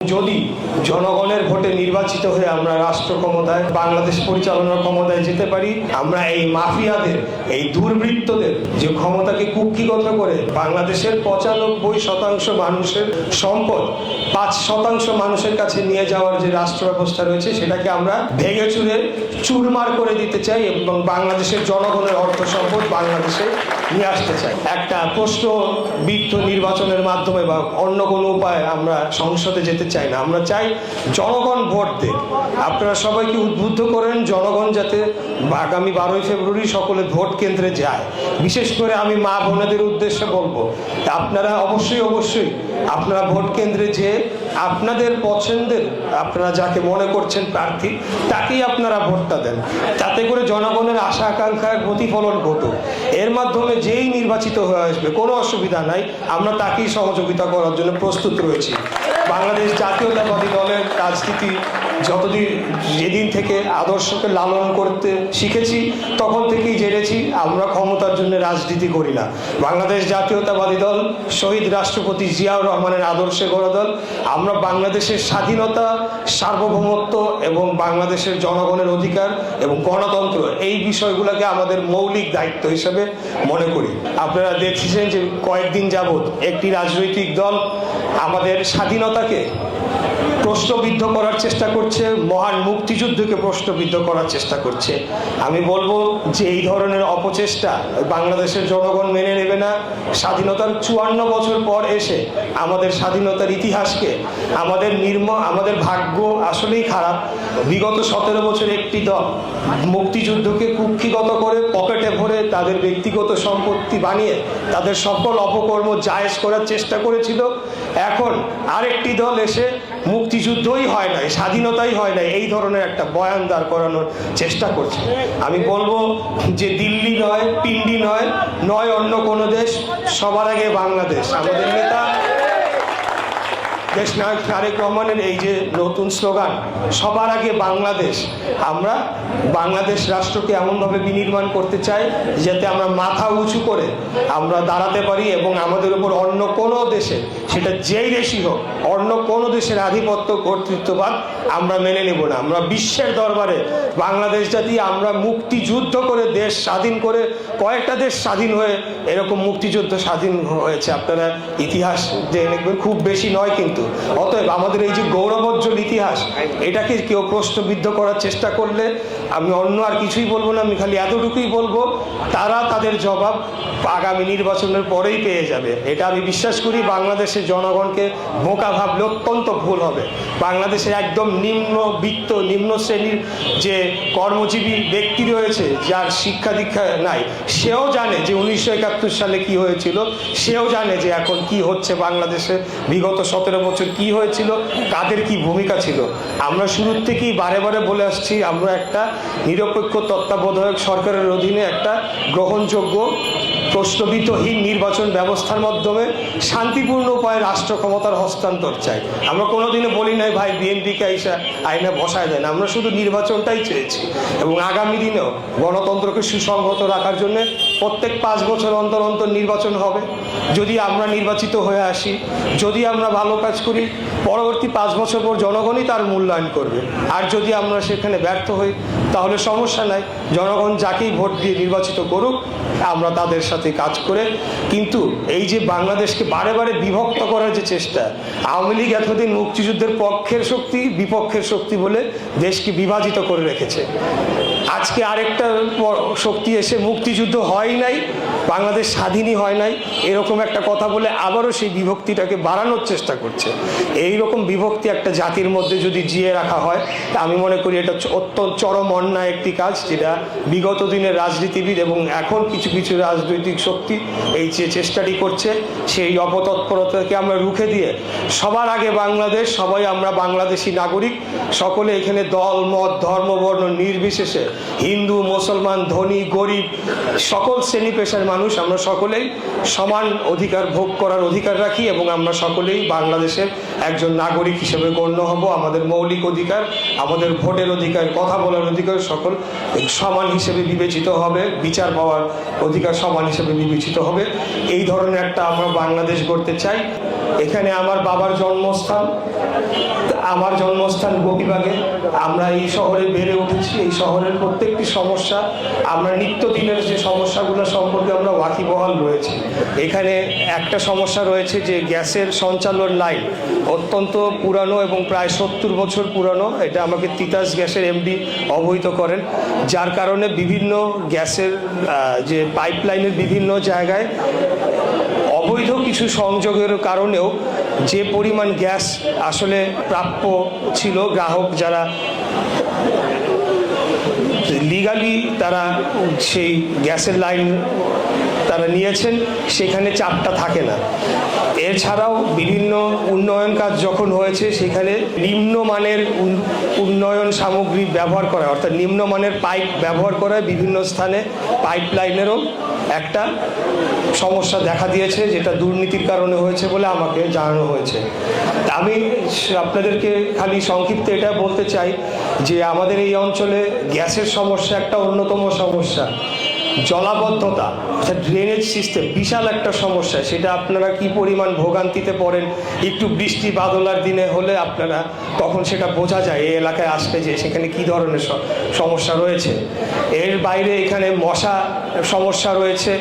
যদি জনগণের ভোটে নির্বাচিত হয়ে আমরা রাষ্ট্র ক্ষমতায় বাংলাদেশ পরিচালনার ক্ষমতায় যেতে পারি, আমরা এই মাফিয়াদের, এই দুর্বৃত্তদের যে ক্ষমতাকে কুক্ষিগত করে বাংলাদেশের ৯৫% মানুষের সম্পদ ৫% মানুষের কাছে নিয়ে যাওয়ার যে রাষ্ট্র ব্যবস্থা রয়েছে সেটাকে আমরা ভেঙে চুরে চুরমার করে দিতে চাই এবং বাংলাদেশের জনগণের অর্থ সম্পদ বাংলাদেশে নিয়ে আসতে চাই। একটা প্রশ্নবিদ্ধ নির্বাচনের মাধ্যমে বা অন্য কোনো উপায়ে আমরা সংসদে যেতে চাই না। আমরা চাই জনগণ ভোট দেয়। আপনারা সবাইকে উদ্বুদ্ধ করেন জনগণ যাতে আগামী 12ই ফেব্রুয়ারি সকলে ভোট কেন্দ্রে যায়। বিশেষ করে আমি মা বোনেদের উদ্দেশ্যে বলবো, আপনারা অবশ্যই আপনারা ভোট কেন্দ্রে যেয়ে আপনাদের পছন্দের, আপনারা যাকে মনে করছেন প্রার্থী, তাকেই আপনারা ভোটটা দেন। তাতে করে জনগণের আশা আকাঙ্ক্ষার প্রতিফলন ঘটুক। এর মাধ্যমে যেই নির্বাচিত হয়ে আসবে কোনো অসুবিধা নাই, আমরা তাকেই সহযোগিতা করার জন্য প্রস্তুত রয়েছি। বাংলাদেশ জাতীয়তাবাদী দলের রাজনীতি যেদিন থেকে আদর্শকে লালন করতে শিখেছি তখন থেকেই জেনেছি আমরা ক্ষমতার জন্য রাজনীতি করি না। বাংলাদেশ জাতীয়তাবাদী দল শহীদ রাষ্ট্রপতি জিয়াউর রহমানের আদর্শে গড়া দল। আমরা বাংলাদেশের স্বাধীনতা, সার্বভৌমত্ব এবং বাংলাদেশের জনগণের অধিকার এবং গণতন্ত্র এই বিষয়গুলোকে আমাদের মৌলিক দায়িত্ব হিসেবে মনে করি। আপনারা দেখছেন যে কয়েকদিন যাবৎ একটি রাজনৈতিক দল আমাদের স্বাধীনতাকে প্রশ্নবিদ্ধ করার চেষ্টা করছে, মহান মুক্তিযুদ্ধকে প্রশ্নবিদ্ধ করার চেষ্টা করছে। আমি বলবো যে এই ধরনের অপচেষ্টা বাংলাদেশের জনগণ মেনে নেবে না। স্বাধীনতার 54 বছর পর এসে আমাদের স্বাধীনতার ইতিহাসকে, আমাদের ভাগ্য আসলেই খারাপ। বিগত 17 বছর একটি দল মুক্তিযুদ্ধকে কুক্ষিগত করে পকেটে ভরে তাদের ব্যক্তিগত সম্পত্তি বানিয়ে তাদের সকল অপকর্ম জায়েজ করার চেষ্টা করেছিল। এখন আরেকটি দল এসে মুক্তিযুদ্ধই হয় নাই, স্বাধীনতাই হয় নাই, এই ধরনের একটা বয়ান দাঁড় করানোর চেষ্টা করছে। আমি বলবো যে দিল্লি নয়, পিন্ডি নয় অন্য কোনো দেশ, সবার আগে বাংলাদেশ। আমাদের নেতা দেশ নায়ক তারেক রহমানের এই যে নতুন স্লোগান, সবার আগে বাংলাদেশ, আমরা বাংলাদেশ রাষ্ট্রকে এমনভাবে বিনির্মাণ করতে চাই যাতে আমরা মাথা উঁচু করে আমরা দাঁড়াতে পারি এবং আমাদের উপর অন্য কোনো দেশে, সেটা যেই দেশই হোক, অন্য কোনো দেশের আধিপত্য কর্তৃত্ববাদ আমরা মেনে নেব না। আমরা বিশ্বের দরবারে বাংলাদেশ জাতি, আমরা মুক্তিযুদ্ধ করে দেশ স্বাধীন করে, কয়েকটা দেশ স্বাধীন হয়ে এরকম মুক্তিযুদ্ধ স্বাধীন হয়েছে, আপনারা ইতিহাস যে দেখবেন খুব বেশি নয় কিন্তু। অতএব আমাদের এই যে গৌরবোজ্জ্বল ইতিহাস, এটাকে কেউ প্রশ্নবিদ্ধ করার চেষ্টা করলে আমি অন্য আর কিছুই বলবো না, আমি খালি এতটুকুই বলবো, তারা তাদের জবাব আগামী নির্বাচনের পরেই পেয়ে যাবে। এটা আমি বিশ্বাস করি। বাংলাদেশের জনগণকে বোকা ভাবলে অত্যন্ত ভুল হবে। বাংলাদেশে একদম নিম্নবিত্ত, নিম্ন শ্রেণীর যে কর্মজীবী ব্যক্তি রয়েছে, যার শিক্ষা দীক্ষা নাই, সেও জানে যে 1971 সালে কি হয়েছিল, সেও জানে যে এখন কি হচ্ছে বাংলাদেশে, বিগত 17 বছর কি হয়েছিল, কাদের কি ভূমিকা ছিল। আমরা শুরুর থেকেই বারে বলে আসছি, আমরা একটা নিরপেক্ষ তত্ত্বাবধায়ক সরকারের অধীনে একটা গ্রহণযোগ্য প্রশ্নবিদ্ধহীন নির্বাচন ব্যবস্থার মাধ্যমে শান্তিপূর্ণ উপায়ে রাষ্ট্র ক্ষমতার হস্তান্তর চাই। আমরা কোনোদিনও বলি নাই ভাই বিএনপিকে আইনে বসায় দেন। আমরা শুধু নির্বাচনটাই চেয়েছি এবং আগামী দিনেও গণতন্ত্রকে সুসংহত রাখার জন্য প্রত্যেক 5 বছর অন্তর নির্বাচন হবে। যদি আমরা নির্বাচিত হয়ে আসি, যদি আমরা ভালো কাজ করি, পরবর্তী 5 বছর পর জনগণই তার মূল্যায়ন করবে। আর যদি আমরা সেখানে ব্যর্থ হই তাহলে সমস্যা নাই, জনগণ যাকেই ভোট দিয়ে নির্বাচিত করুক, আমরা তাদের সাথে কাজ করে। কিন্তু এই যে বাংলাদেশকে বারে বিভক্ত করার যে চেষ্টা, আওয়ামী লীগ এতদিন মুক্তিযুদ্ধের পক্ষের শক্তি বিপক্ষের শক্তি বলে দেশকে বিভাজিত করে রেখেছে। আজকে আরেকটা শক্তি এসে মুক্তিযুদ্ধ হয় নাই, বাংলাদেশ স্বাধীনই হয় নাই, এরকম একটা কথা বলে আবারও সেই বিভক্তিটাকে বাড়ানোর চেষ্টা করছে। এই রকম বিভক্তি একটা জাতির মধ্যে যদি জিয়ে রাখা হয়, আমি মনে করি এটা অত্যন্ত চরম অন্যায় একটি কাজ, যেটা বিগত দিনের রাজনীতিবিদ এবং এখন কিছু রাজনৈতিক শক্তি এই যে চেষ্টাটি করছে, সেই অপতৎপরতাকে আমরা রুখে দিয়ে সবার আগে বাংলাদেশ, সবাই আমরা বাংলাদেশি নাগরিক, সকলে এখানে দল মত ধর্ম বর্ণ নির্বিশেষে, হিন্দু মুসলমান ধনী গরিব সকল শ্রেণী পেশার মানুষ, আমরা সকলেই সমান অধিকার ভোগ করার অধিকার রাখি এবং আমরা সকলেই বাংলাদেশের একজন একজন নাগরিক হিসেবে গণ্য হব। আমাদের মৌলিক অধিকার, আমাদের ভোটের অধিকার, কথা বলার অধিকার সকল সমান হিসেবে বিবেচিত হবে, বিচার পাওয়ার অধিকার সমান হিসেবে বিবেচিত হবে। এই ধরনের একটা আমরা বাংলাদেশ গড়তে চাই। এখানে আমার বাবার জন্মস্থান, আমার জন্মস্থান গোপীবাগে। আমরা এই শহরে বেড়ে উঠেছি। এই শহরের প্রত্যেকটি সমস্যা, আমরা নিত্যদিনের যে সমস্যাগুলো সম্পর্কে আমরা ওয়াকিবহাল রয়েছে। এখানে একটা সমস্যা রয়েছে যে গ্যাসের সঞ্চালন লাইন অত্যন্ত পুরানো এবং প্রায় 70 বছর পুরানো। এটা আমাকে তিতাস গ্যাসের এমডি অবহিত করেন, যার কারণে বিভিন্ন গ্যাসের যে পাইপলাইনের বিভিন্ন জায়গায় অবৈধ কিছু সংযোগের কারণেও যে পরিমাণ গ্যাস আসলে প্রাপ্য ছিল, গ্রাহক যারা লিগালি তারা সেই গ্যাসের লাইন তারা নিয়েছেন, সেখানে চাপটা থাকে না। এছাড়াও বিভিন্ন উন্নয়ন কাজ যখন হয়েছে, সেখানে নিম্নমানের উন্নয়ন সামগ্রী ব্যবহার করা, অর্থাৎ নিম্নমানের পাইপ ব্যবহার করায় বিভিন্ন স্থানে পাইপ লাইনেরও একটা সমস্যা দেখা দিয়েছে, যেটা দুর্নীতির কারণে হয়েছে বলে আমাকে জানানো হয়েছে। আমি আপনাদেরকে খালি সংক্ষিপ্ত এটা বলতে চাই যে আমাদের এই অঞ্চলে গ্যাসের সমস্যা একটা অন্যতম সমস্যা। জলাবদ্ধতা অর্থাৎ ড্রেনেজ সিস্টেম বিশাল একটা সমস্যা। সেটা আপনারা কি পরিমাণ ভোগান্তিতে পড়েন একটু বৃষ্টি বাদলার দিনে হলে আপনারা তখন সেটা বোঝা যায় এই এলাকায় আসলে যে সেখানে কি ধরনের সমস্যা রয়েছে। এর বাইরে এখানে মশা সমস্যা রয়েছে,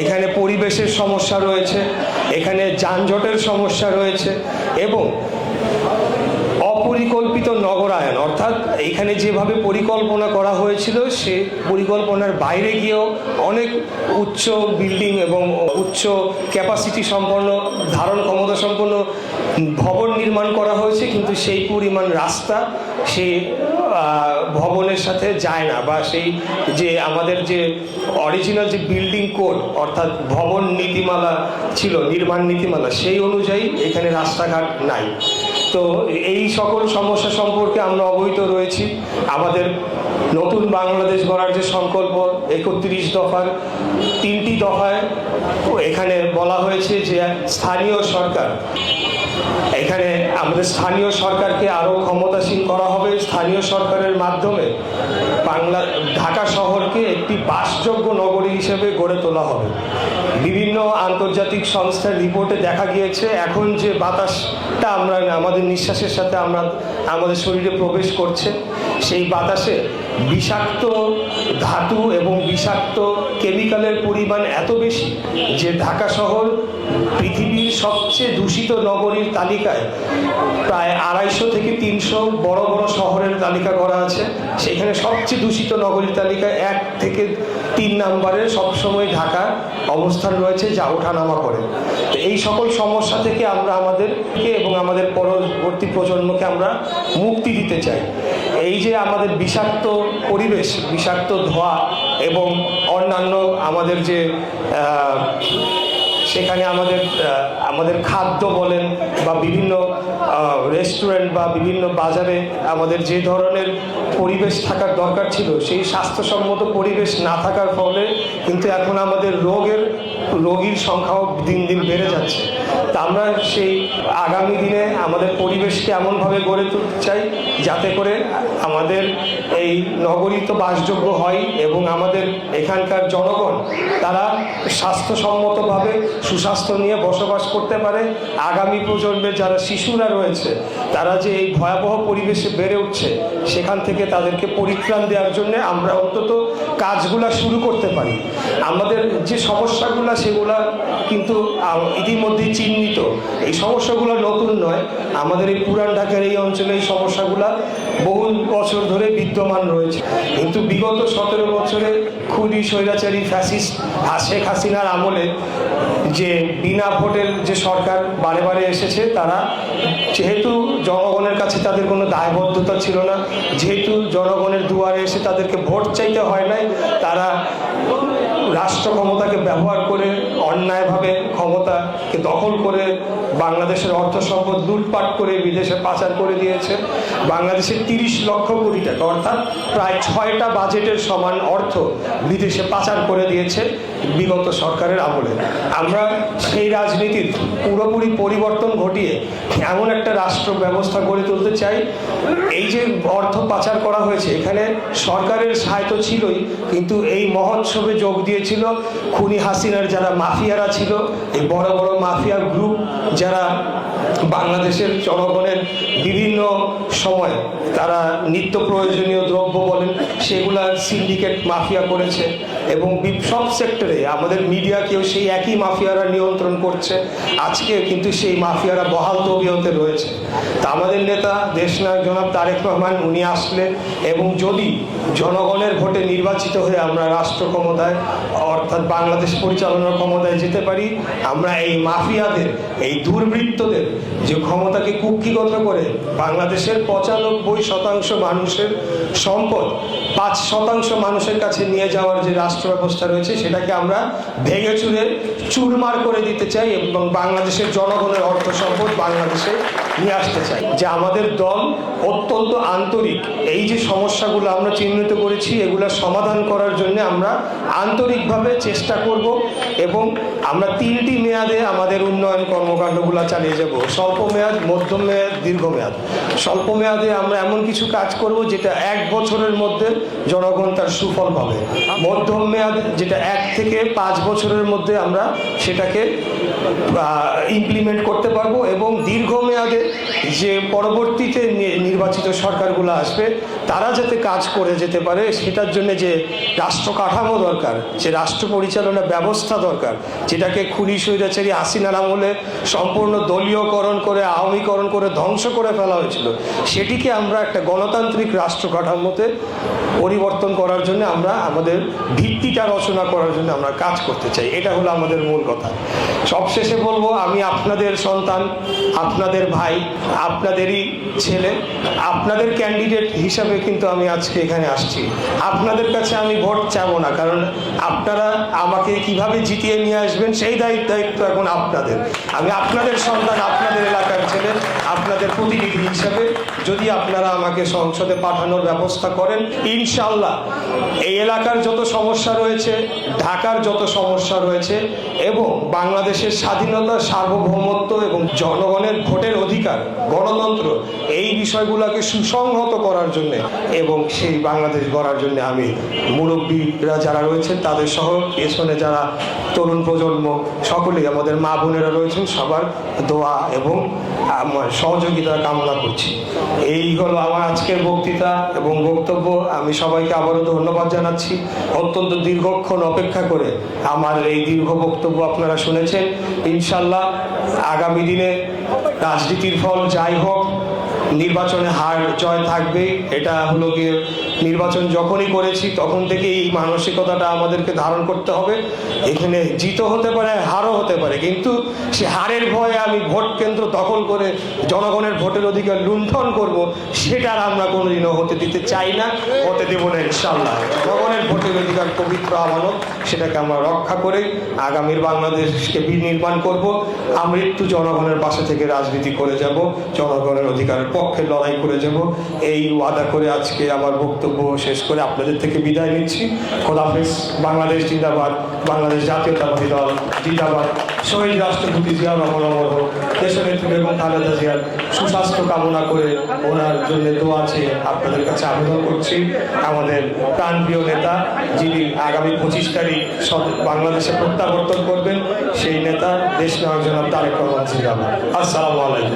এখানে পরিবেশের সমস্যা রয়েছে, এখানে যানজটের সমস্যা রয়েছে এবং অপরিকল্পিত নগরায়ন, অর্থাৎ এখানে যেভাবে পরিকল্পনা করা হয়েছিল সে পরিকল্পনার বাইরে গিয়েও অনেক উচ্চ বিল্ডিং এবং উচ্চ ক্যাপাসিটি সম্পন্ন, ধারণ ক্ষমতা সম্পন্ন ভবন নির্মাণ করা হয়েছে, কিন্তু সেই পরিমাণ রাস্তা সেই ভবনের সাথে যায় না, বা সেই যে আমাদের যে অরিজিনাল যে বিল্ডিং কোড অর্থাৎ ভবন নীতিমালা ছিল, নির্মাণ নীতিমালা, সেই অনুযায়ী এখানে রাস্তাঘাট নাই। তো এই সকল সমস্যা সম্পর্কে আমরা অবহিত রয়েছি। আমাদের নতুন বাংলাদেশ গড়ার যে সংকল্প 31 দফার 3টি দফায় এখানে বলা হয়েছে যে স্থানীয় সরকার, এখানে আমাদের স্থানীয় সরকারকে আরও ক্ষমতাসীন করা হবে। স্থানীয় সরকারের মাধ্যমে ঢাকা শহরকে একটি বাসযোগ্য নগরী হিসেবে গড়ে তোলা হবে। বিভিন্ন আন্তর্জাতিক সংস্থার রিপোর্টে দেখা গিয়েছে এখন যে বাতাসটা আমরা আমাদের নিঃশ্বাসের সাথে আমাদের শরীরে প্রবেশ করছে, সেই বাতাসে বিষাক্ত ধাতু এবং বিষাক্ত কেমিক্যালের পরিমাণ এত বেশি যে ঢাকা শহর পৃথিবীর সবচেয়ে দূষিত নগরীর তালিকায় প্রায় 250 থেকে 300 বড় বড় শহরের তালিকা করা আছে। সেখানে সবচেয়ে দূষিত নগরীর তালিকায় 1 থেকে 3 নম্বরে সবসময় ঢাকার অবস্থান রয়েছে, যা ওঠানামা করে। তো এই সকল সমস্যা থেকে আমরা আমাদেরকে এবং আমাদের পরবর্তী প্রজন্মকে আমরা মুক্তি দিতে চাই। এই যে আমাদের বিষাক্ত পরিবেশ, বিষাক্ত ধোঁয়া এবং অন্যান্য আমাদের যে সেখানে আমাদের খাদ্য বলেন বা বিভিন্ন রেস্টুরেন্ট বা বিভিন্ন বাজারে আমাদের যে ধরনের পরিবেশ থাকার দরকার ছিল, সেই স্বাস্থ্যসম্মত পরিবেশ না থাকার ফলে কিন্তু এখন আমাদের রোগীর সংখ্যাও দিন দিন বেড়ে যাচ্ছে। তা আমরা সেই আগামী দিনে আমাদের পরিবেশকে এমনভাবে গড়ে তুলতে চাই যাতে করে আমাদের এই নগরী তো বাসযোগ্য হয় এবং আমাদের এখানকার জনগণ তারা স্বাস্থ্যসম্মতভাবে সুস্বাস্থ্য নিয়ে বসবাস করতে পারে। আগামী প্রজন্মের যারা শিশুরা রয়েছে তারা যে এই ভয়াবহ পরিবেশে বেড়ে উঠছে, সেখান থেকে তাদেরকে পরিত্রাণ দেওয়ার জন্য আমরা অন্তত কাজগুলা শুরু করতে পারি। আমাদের যে সমস্যাগুলো সেগুলা কিন্তু ইতিমধ্যেই চিহ্নিত। এই সমস্যাগুলো নতুন নয়, আমাদের এই পুরান ঢাকার এই অঞ্চলে এই সমস্যাগুলা বহু বছর ধরে বিদ্যমান রয়েছে। কিন্তু বিগত 17 বছরে খুবই স্বৈরাচারী ফ্যাসিস্ট শেখ হাসিনার আমলে যে বিনা ভোটের যে সরকার বারে বারে এসেছে, তারা যেহেতু জনগণের কাছে তাদের কোনো দায়বদ্ধতা ছিল না, যেহেতু জনগণের দুয়ারে এসে তাদেরকে ভোট চাইতে হয় নাই, তারা রাষ্ট্র ক্ষমতাকে ব্যবহার করে অন্যায়ভাবে ক্ষমতাকে দখল করে বাংলাদেশের অর্থ সম্পদ লুটপাট করে বিদেশে পাচার করে দিয়েছে। বাংলাদেশের 30 লক্ষ কোটি টাকা অর্থাৎ প্রায় 6টা বাজেটের সমান অর্থ বিদেশে পাচার করে দিয়েছে বিগত সরকারের আমলে। আমরা সেই রাজনীতির পুরোপুরি পরিবর্তন ঘটিয়ে এমন একটা রাষ্ট্র ব্যবস্থা গড়ে তুলতে চাই। এই যে অর্থ পাচার করা হয়েছে এখানে সরকারের সাহায্য ছিলই, কিন্তু এই মহোৎসবে যোগ দিয়েছিল খুনি হাসিনার যারা মাফিয়ারা ছিল, এই বড় বড় মাফিয়া গ্রুপ যারা বাংলাদেশের জনগণের বিভিন্ন সময় তারা নিত্য প্রয়োজনীয় দ্রব্য বলেন সেগুলা সিন্ডিকেট মাফিয়া করেছে এবং সব সেক্টরে আমাদের মিডিয়াকেও সেই একই মাফিয়ারা নিয়ন্ত্রণ করছে। আজকে কিন্তু সেই মাফিয়ারা বহাল তবিয়তে রয়েছে। তা আমাদের নেতা দেশনায়ক জনাব তারেক রহমান উনি আসলে এবং যদি জনগণের ভোটে নির্বাচিত হয়ে আমরা রাষ্ট্র ক্ষমতায় অর্থাৎ বাংলাদেশ পরিচালনার ক্ষমতায় যেতে পারি, আমরা এই মাফিয়াদের এই দুর্বৃত্তদের যে ক্ষমতাকে কুক্ষিগত করে বাংলাদেশের 95% মানুষের সম্পদ 5% মানুষের কাছে নিয়ে যাওয়ার যে রাষ্ট্র ব্যবস্থা রয়েছে সেটাকে আমরা ভেঙে চুরে চুরমার করে দিতে চাই এবং বাংলাদেশের জনগণের অর্থ সম্পদ বাংলাদেশে নিয়ে আসতে চাই। যে আমাদের দল অত্যন্ত আন্তরিক, এই যে সমস্যাগুলো আমরা চিহ্নিত করেছি এগুলো সমাধান করার জন্য আমরা আন্তরিকভাবে চেষ্টা করব এবং আমরা 3টি মেয়াদে আমাদের উন্নয়ন কর্মকাণ্ডগুলো চালিয়ে যাব। স্বল্প মেয়াদ, মধ্যম মেয়াদ, দীর্ঘ মেয়াদ। স্বল্প মেয়াদে আমরা এমন কিছু কাজ করব যেটা 1 বছরের মধ্যে জনগণ তার সুফল পাবে। মধ্যম মেয়াদ যেটা 1 থেকে 5 বছরের মধ্যে আমরা সেটাকে ইমপ্লিমেন্ট করতে পারবো এবং দীর্ঘ মেয়াদে যে পরবর্তীতে নির্বাচিত সরকারগুলো আসবে তারা যাতে কাজ করে যেতে পারে সেটার জন্য যে রাষ্ট্র কাঠামো দরকার, যে রাষ্ট্র পরিচালনা ব্যবস্থা দরকার, যেটাকে খুনি স্বৈরাচারী হাসিনার আমলে সম্পূর্ণ দলীয়করণ করে আওয়ামীকরণ করে ধ্বংস করে ফেলা হয়েছিল, সেটিকে আমরা একটা গণতান্ত্রিক রাষ্ট্র কাঠামোতে পরিবর্তন করার জন্য আমরা আমাদের ভিত্তিটা রচনা করার জন্য আমরা কাজ করতে চাই। এটা হলো আমাদের মূল কথা। সবশেষে বলবো, আমি আপনাদের সন্তান, আপনাদের ভাই, আপনাদেরই ছেলে, আপনাদের ক্যান্ডিডেট হিসাবে কিন্তু আমি আজকে এখানে আসছি। আপনাদের কাছে আমি ভোট চাবো না, কারণ আপনারা আমাকে কিভাবে জিতিয়ে নিয়ে আসবেন সেই দায়িত্ব এখন আপনাদের। আমি আপনাদের সন্তান, আপনাদের এলাকার ছেলে, আপনাদের প্রতিনিধি হিসাবে যদি আপনারা আমাকে সংসদে পাঠানোর ব্যবস্থা করেন, ইনশাআল্লাহ এই এলাকার যত সমস্যা রয়েছে, ঢাকার যত সমস্যা রয়েছে এবং বাংলাদেশের স্বাধীনতা, সার্বভৌমত্ব এবং জনগণের ভোটের অধিকার, গণতন্ত্র, এই বিষয়গুলোকে সুসংহত করার জন্য এবং সেই বাংলাদেশ গড়ার জন্য আমি মুরব্বীরা যারা রয়েছেন তাদের সহ পেছনে যারা তরুণ প্রজন্ম সকলেই আমাদের মা বোনেরা রয়েছেন সবার দোয়া এবং সহযোগিতা কামনা করছি। এই হলো আমার আজকের বক্তৃতা এবং বক্তব্য। আমি সবাইকে আবারও ধন্যবাদ জানাচ্ছি। অত্যন্ত দীর্ঘক্ষণ অপেক্ষা করে আমার এই দীর্ঘ বক্তব্য আপনারা শুনেছেন। ইনশাল্লাহ আগামী দিনে রাজনীতির ফল যাই হোক, নির্বাচনে হার জয় থাকবে। এটা হলো গিয়ে নির্বাচন যখনই করেছি তখন থেকে এই মানসিকতাটা আমাদেরকে ধারণ করতে হবে। এখানে জিতও হতে পারে, হারও হতে পারে, কিন্তু সে হারের ভয়ে আমি ভোট কেন্দ্র দখল করে জনগণের ভোটের অধিকার লুণ্ঠন করব, সেটা আমরা কোনোদিনও হতে দিতে চাই না, হতে দেব না ইনশাআল্লাহ। জনগণের ভোটের অধিকার পবিত্র আমানত, সেটাকে আমরা রক্ষা করে আগামীর বাংলাদেশকে বিনির্মাণ করব। আমৃত্যু জনগণের পাশে থেকে রাজনীতি করে যাব, জনগণের অধিকারের পক্ষে লড়াই করে যাব, এই ওয়াদা করে আজকে আমার বক্তব্য শেষ করে আপনাদের থেকে বিদায় নিচ্ছি। খোদাফেজ। বাংলাদেশ জিন্দাবাদ, বাংলাদেশ জাতীয়তাবাদী দল জিন্দাবাদ। শহীদ রাষ্ট্রপতি জিয়াউর রহমান অমর হোক। দেশনেত্রী বেগম খালেদা জিয়ার সুস্বাস্থ্য কামনা করে ওনার জন্য দোয়া চেয়ে আপনাদের কাছে আবেদন করছি। আমাদের প্রাণপ্রিয় নেতা যিনি আগামী 25 তারিখ বাংলাদেশে প্রত্যাবর্তন করবেন, সেই নেতা দেশনায়ক জনাব তারেক রহমান জিন্দাবাদ। আসসালামু আলাইকুম।